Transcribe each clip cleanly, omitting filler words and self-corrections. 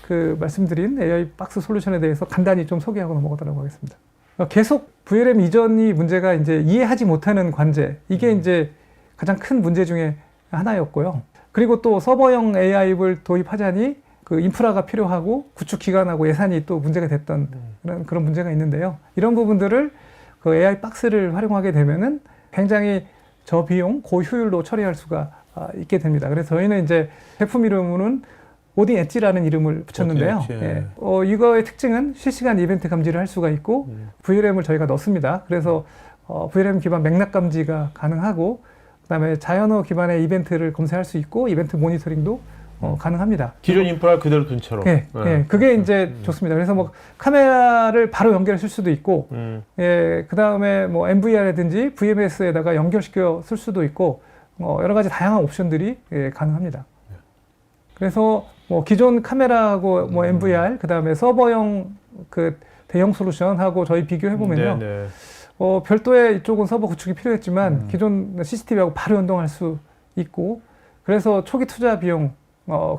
그 말씀드린 AI 박스 솔루션에 대해서 간단히 좀 소개하고 넘어가도록 하겠습니다. 계속 VLM 이전이 문제가 이제 이해하지 못하는 관제, 이게 이제 가장 큰 문제 중에 하나였고요. 그리고 또 서버형 AI를 도입하자니 그 인프라가 필요하고 구축 기간하고 예산이 또 문제가 됐던 그런 문제가 있는데요. 이런 부분들을 그 AI 박스를 활용하게 되면은 굉장히 저비용, 고효율로 처리할 수가 있게 됩니다. 그래서 저희는 이제 제품 이름은 오딘 엣지라는 이름을 붙였는데요. 예. 이거의 특징은 실시간 이벤트 감지를 할 수가 있고 VLM을 저희가 넣습니다. 그래서 VLM 기반 맥락 감지가 가능하고 그다음에 자연어 기반의 이벤트를 검색할 수 있고 이벤트 모니터링도 가능합니다. 기존 인프라 그대로 둔 채로. 네, 네. 그게 이제 좋습니다. 그래서 뭐 카메라를 바로 연결했을 수도 있고, 예, 그 다음에 뭐 MVR이라든지 VMS에다가 연결시켜 쓸 수도 있고, 여러 가지 다양한 옵션들이 가능합니다. 그래서 뭐 기존 카메라하고 뭐 MVR, 그 다음에 서버형 그 대형 솔루션하고 저희 비교해 보면요. 별도의 이쪽은 서버 구축이 필요했지만 기존 CCTV하고 바로 연동할 수 있고, 그래서 초기 투자 비용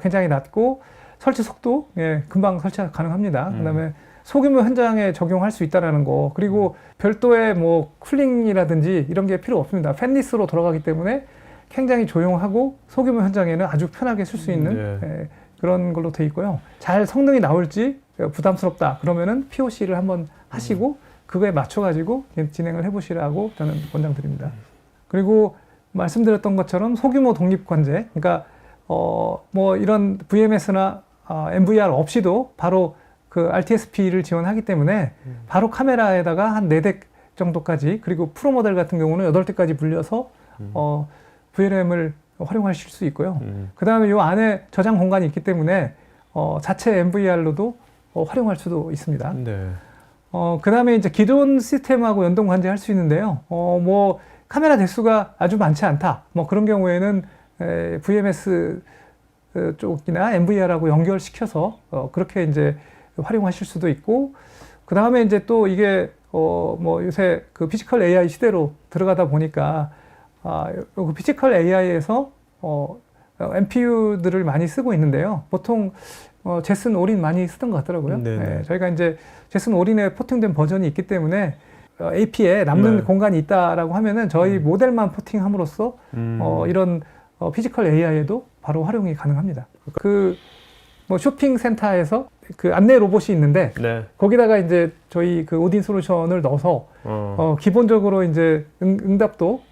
굉장히 낮고 설치 속도 금방 설치가 가능합니다. 그다음에 소규모 현장에 적용할 수 있다라는 거, 그리고 별도의 뭐 쿨링이라든지 이런 게 필요 없습니다. 팬리스로 돌아가기 때문에 굉장히 조용하고 소규모 현장에는 아주 편하게 쓸 수 있는 그런 걸로 돼 있고요. 잘 성능이 나올지 부담스럽다 그러면은 POC를 한번 하시고 그거에 맞춰가지고 진행을 해보시라고 저는 권장드립니다. 그리고 말씀드렸던 것처럼 소규모 독립 관제, 그러니까 뭐 이런 VMS나 MVR 없이도 바로 그 RTSP를 지원하기 때문에 바로 카메라에다가 한 4대 정도까지, 그리고 프로 모델 같은 경우는 8대까지 불려서 VLM을 활용하실 수 있고요. 그 다음에 이 안에 저장 공간이 있기 때문에 자체 MVR로도 활용할 수도 있습니다. 네. 그 다음에 이제 기존 시스템하고 연동 관제할 수 있는데요. 뭐 카메라 대수가 아주 많지 않다. 뭐 그런 경우에는 VMS 쪽이나 MVR하고 연결시켜서 그렇게 이제 활용하실 수도 있고, 그 다음에 이제 또 이게 뭐 요새 그 피지컬 AI 시대로 들어가다 보니까 그 피지컬 AI에서 NPU들을 많이 쓰고 있는데요. 보통 제슨 올인 많이 쓰던 것 같더라고요. 네, 저희가 이제 제슨 올인에 포팅된 버전이 있기 때문에 AP에 남는 공간이 있다라고 하면은 저희 모델만 포팅함으로써 이런 피지컬 AI에도 바로 활용이 가능합니다. 그 뭐 쇼핑 센터에서 그 안내 로봇이 있는데 거기다가 이제 저희 그 오딘 솔루션을 넣어서 기본적으로 이제 응답도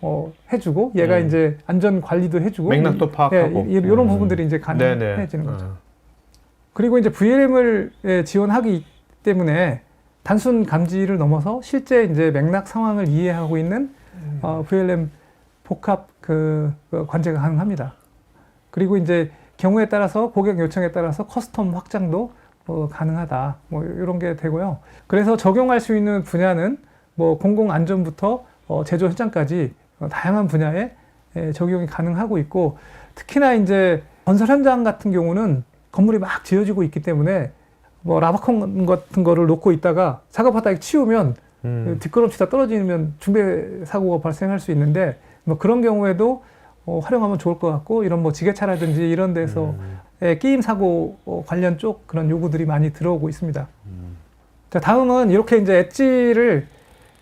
해주고 얘가 이제 안전 관리도 해주고 맥락도 파악하고 이런 부분들이 이제 가능해지는 거죠. 그리고 이제 VLM을 지원하기 때문에 단순 감지를 넘어서 실제 이제 맥락 상황을 이해하고 있는 VLM 복합 그 관제가 가능합니다. 그리고 이제 경우에 따라서 고객 요청에 따라서 커스텀 확장도 가능하다. 뭐 이런 게 되고요. 그래서 적용할 수 있는 분야는 뭐 공공 안전부터 제조 현장까지 다양한 분야에 적용이 가능하고 있고, 특히나 이제 건설 현장 같은 경우는 건물이 막 지어지고 있기 때문에 뭐 라바콘 같은 거를 놓고 있다가 작업하다가 치우면 뒷걸음치다 떨어지면 중대 사고가 발생할 수 있는데, 뭐 그런 경우에도 활용하면 좋을 것 같고, 이런 뭐 지게차라든지 이런 데서 끼임 사고 관련 쪽 그런 요구들이 많이 들어오고 있습니다. 자, 다음은 이렇게 이제 엣지를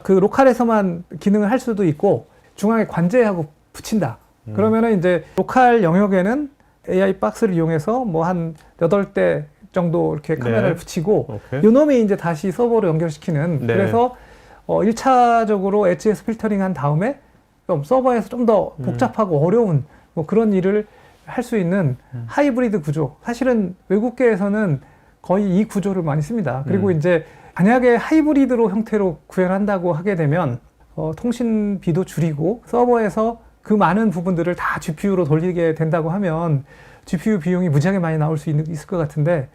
그 로컬에서만 기능을 할 수도 있고 중앙에 관제하고 붙인다. 그러면은 이제 로컬 영역에는 AI 박스를 이용해서 뭐 한 8대 정도 이렇게 카메라를 붙이고 요놈이 이제 다시 서버로 연결시키는, 그래서 1차적으로 엣지에서 필터링한 다음에 좀 서버에서 좀 더 복잡하고 어려운 뭐 그런 일을 할 수 있는 하이브리드 구조. 사실은 외국계에서는 거의 이 구조를 많이 씁니다. 그리고 이제 만약에 하이브리드로 형태로 구현한다고 하게 되면 통신비도 줄이고 서버에서 그 많은 부분들을 다 GPU로 돌리게 된다고 하면 GPU 비용이 무지하게 많이 나올 수 있을 것 같은데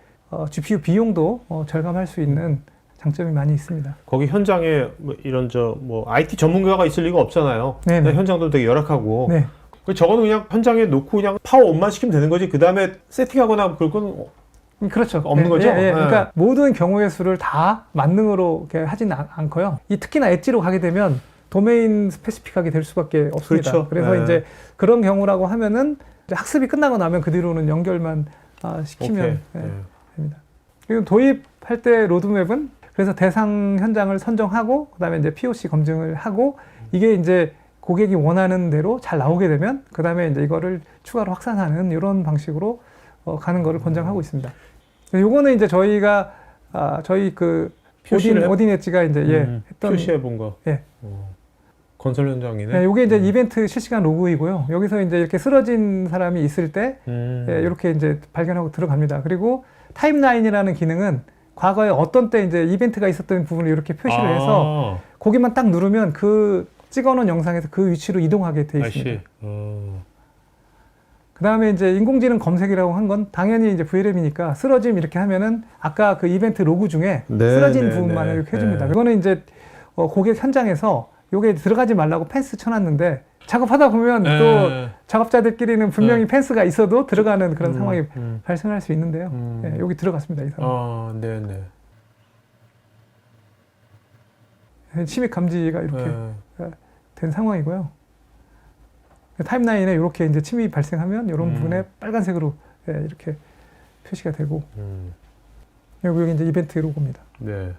GPU 비용도 절감할 수 있는 장점이 많이 있습니다. 거기 현장에 뭐 이런 뭐 IT 전문가가 있을 리가 없잖아요. 현장도 되게 열악하고. 저거는 그냥 현장에 놓고 그냥 파워 온만 시키면 되는 거지. 그 다음에 세팅하거나 그럴 건 그렇죠. 없는 거죠. 그러니까 모든 경우의 수를 다 만능으로 이렇게 하진 않고요. 특히나 엣지로 가게 되면 도메인 스페시픽하게 될 수밖에 없습니다. 그렇죠. 그래서 이제 그런 경우라고 하면은 이제 학습이 끝나고 나면 그 뒤로는 연결만 시키면 됩니다. 그리고 도입할 때 로드맵은 그래서 대상 현장을 선정하고 그다음에 이제 POC 검증을 하고 이게 이제 고객이 원하는 대로 잘 나오게 되면 그다음에 이제 이거를 추가로 확산하는 이런 방식으로 가는 거를 권장하고 있습니다. 요거는 이제 저희가 저희 그 오딘 엣지가 이제 했던 표시해 본 거. 예. 건설 현장이네. 네, 요게 이제 이벤트 실시간 로그이고요. 여기서 이제 이렇게 쓰러진 사람이 있을 때 이렇게 이제 발견하고 들어갑니다. 그리고 타임라인이라는 기능은 과거에 어떤 때 이제 이벤트가 있었던 부분을 이렇게 표시를 해서 거기만 딱 누르면 그 찍어놓은 영상에서 그 위치로 이동하게 돼 있습니다. 그 다음에 이제 인공지능 검색이라고 한 건 당연히 이제 VLM이니까 쓰러짐 이렇게 하면은 아까 그 이벤트 로그 중에 쓰러진 부분만 이렇게 해줍니다. 이거는 이제 고객 현장에서 요게 들어가지 말라고 펜스 쳐놨는데 작업하다 보면 또 작업자들끼리는 분명히 펜스가 있어도 들어가는 그런 상황이 발생할 수 있는데요. 예, 여기 들어갔습니다, 이 사람. 네네. 침입 감지가 이렇게 된 상황이고요. 타임라인에 이렇게 이제 침입이 발생하면 이런 부분에 빨간색으로 이렇게 표시가 되고 여기 이제 이벤트 로고입니다. 네.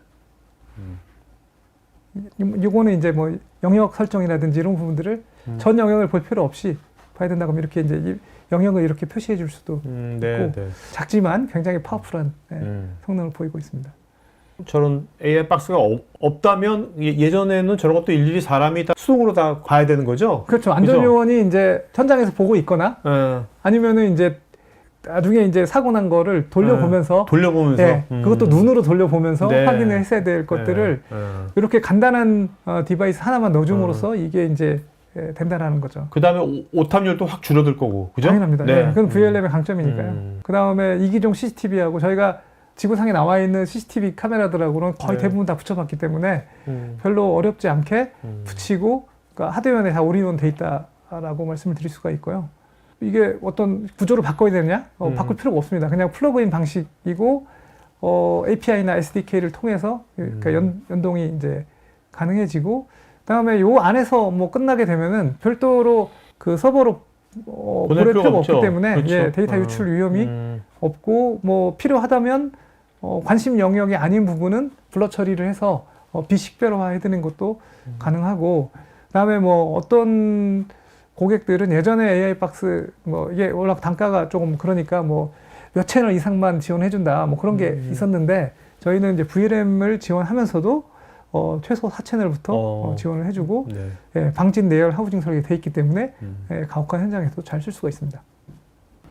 요거는 이제 뭐 영역 설정이라든지 이런 부분들을 전 영역을 볼 필요 없이 봐야 된다고 하면 이렇게 이제 영역을 이렇게 표시해 줄 수도 있고 작지만 굉장히 파워풀한 성능을 보이고 있습니다. 저런 AI 박스가 없다면 예전에는 저런 것도 일일이 사람이 다 수동으로 다 봐야 되는 거죠? 그렇죠. 안전요원이 이제 현장에서 보고 있거나 아니면은 이제 나중에 이제 사고 난 거를 돌려보면서 그것도 눈으로 돌려보면서 확인을 했어야 될 것들을 이렇게 간단한 디바이스 하나만 넣어줌으로써 이게 이제 된다라는 거죠. 그 다음에 오탐률도 확 줄어들 거고, 그죠? 당연합니다. 그건 VLM의 강점이니까요. 그 다음에 이기종 CCTV하고 저희가 지구상에 나와 있는 CCTV 카메라들하고는 거의 대부분 다 붙여봤기 때문에 별로 어렵지 않게 붙이고 그러니까 하드웨어에 다 올인원 돼 있다라고 말씀을 드릴 수가 있고요. 이게 어떤 구조를 바꿔야 되느냐? 바꿀 필요가 없습니다. 그냥 플러그인 방식이고 API나 SDK를 통해서 그러니까 연동이 이제 가능해지고 그다음에 요 안에서 뭐 끝나게 되면은 별도로 그 서버로 보낼 필요가 없기 때문에 그렇죠. 데이터 유출 위험이 없고 뭐 필요하다면 관심 영역이 아닌 부분은 블러 처리를 해서 비식별화 해드리는 것도 가능하고 그다음에 뭐 어떤 고객들은 예전에 AI 박스 뭐 이게 워낙 단가가 조금 그러니까 뭐 몇 채널 이상만 지원해준다 뭐 그런 게 있었는데 저희는 이제 VLM을 지원하면서도 최소 4채널부터 지원을 해주고 방진 내열 하우징 설계 돼 있기 때문에 가혹한 현장에서도 잘 쓸 수가 있습니다.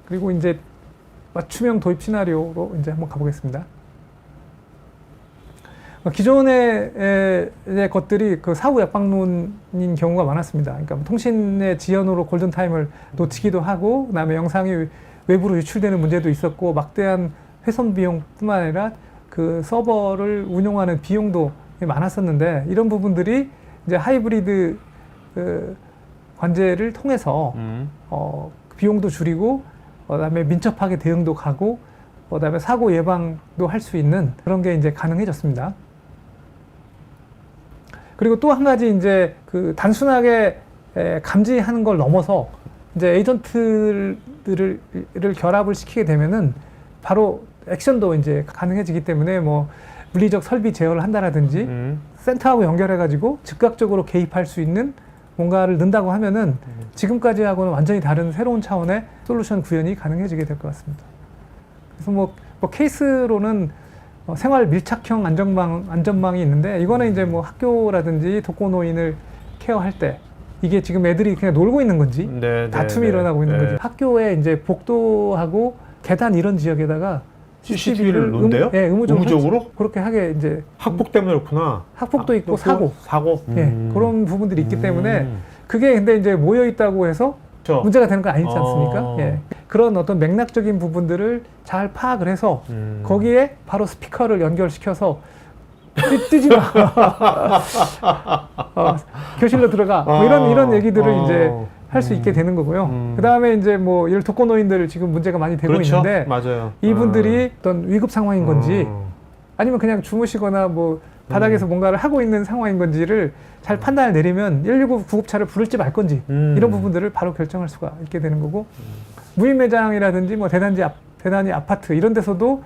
그리고 이제 맞춤형 도입 시나리오로 이제 한번 가보겠습니다. 기존의 것들이 그 사후 약방론인 경우가 많았습니다. 그러니까 통신의 지연으로 골든타임을 놓치기도 하고, 그 다음에 영상이 외부로 유출되는 문제도 있었고, 막대한 훼손 비용뿐만 아니라 그 서버를 운용하는 비용도 많았었는데, 이런 부분들이 이제 하이브리드 관제를 통해서 비용도 줄이고, 그다음에 민첩하게 대응도 가고, 그다음에 사고 예방도 할 수 있는 그런 게 이제 가능해졌습니다. 그리고 또 한 가지 이제 그 단순하게 감지하는 걸 넘어서 이제 에이전트들을 결합을 시키게 되면은 바로 액션도 이제 가능해지기 때문에 뭐 물리적 설비 제어를 한다라든지 센터하고 연결해가지고 즉각적으로 개입할 수 있는 뭔가를 넣는다고 하면은 지금까지 하고는 완전히 다른 새로운 차원의 솔루션 구현이 가능해지게 될 것 같습니다. 그래서 뭐 케이스로는 생활 밀착형 안전망이 있는데 이거는 이제 뭐 학교라든지 독거노인을 케어할 때 이게 지금 애들이 그냥 놀고 있는 건지 다툼이 일어나고 있는 건지 학교에 이제 복도하고 계단 이런 지역에다가 CCTV를 놓는데요? 의무적으로? 그렇게 하게 이제 학폭 때문에 그렇구나. 학폭도 있고 사고. 그런 부분들이 있기 때문에 그게 근데 이제 모여 있다고 해서 문제가 되는 건 아니지 않습니까? 그런 어떤 맥락적인 부분들을 잘 파악을 해서 거기에 바로 스피커를 연결시켜서 뜨지 마. 교실로 들어가. 뭐 이런 얘기들을 이제 할 수 있게 되는 거고요. 그 다음에 이제 뭐 이런 독거노인들 지금 문제가 많이 되고 있는데 맞아요. 이분들이 어떤 위급 상황인 건지 아니면 그냥 주무시거나 뭐 바닥에서 뭔가를 하고 있는 상황인 건지를 잘 판단을 내리면 119 구급차를 부를지 말 건지 이런 부분들을 바로 결정할 수가 있게 되는 거고 무인 매장이라든지 뭐 대단지 아파트 이런 데서도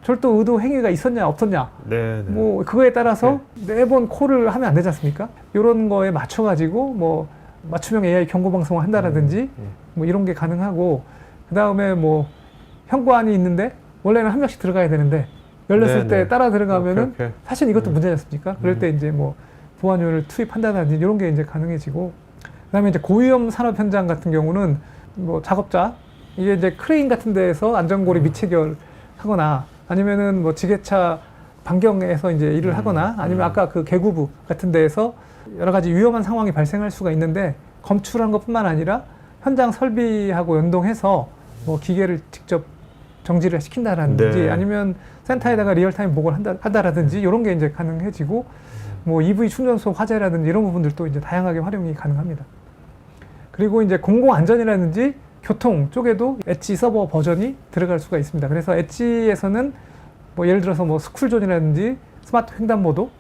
절도 의도 행위가 있었냐 없었냐 네, 네. 뭐 그거에 따라서 매번 콜을 하면 안 되지 않습니까? 이런 거에 맞춰가지고 뭐 맞춤형 AI 경고 방송을 한다라든지 뭐 이런 게 가능하고 그 다음에 뭐 현관이 있는데 원래는 한 명씩 들어가야 되는데 열렸을 때 따라 들어가면은 오케이. 사실 이것도 문제지 않습니까? 그럴 때 이제 뭐 보안요를 투입한다든지 이런 게 이제 가능해지고 그다음에 이제 고위험 산업 현장 같은 경우는 뭐 작업자 이게 이제 크레인 같은 데에서 안전고리 미체결하거나 아니면은 뭐 지게차 반경에서 이제 일을 하거나 아니면 아까 그 개구부 같은 데에서 여러 가지 위험한 상황이 발생할 수가 있는데 검출한 것뿐만 아니라 현장 설비하고 연동해서 뭐 기계를 직접 정지를 시킨다라든지 네. 아니면 센터에다가 리얼타임 보고를 한다라든지 이런 게 이제 가능해지고 뭐 EV 충전소 화재라든지 이런 부분들도 이제 다양하게 활용이 가능합니다. 그리고 이제 공공안전이라든지 교통 쪽에도 엣지 서버 버전이 들어갈 수가 있습니다. 그래서 엣지에서는 뭐 예를 들어서 뭐 스쿨존이라든지 스마트 횡단보도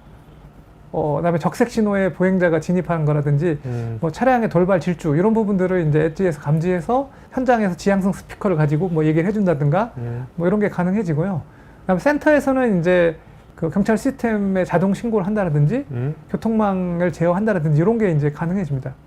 그다음에 적색 신호에 보행자가 진입하는 거라든지 뭐 차량의 돌발 질주 이런 부분들을 이제 엣지에서 감지해서 현장에서 지향성 스피커를 가지고 뭐 얘기를 해준다든가 뭐 이런 게 가능해지고요. 그다음에 센터에서는 이제 그 경찰 시스템에 자동 신고를 한다라든지 교통망을 제어한다라든지 이런 게 이제 가능해집니다.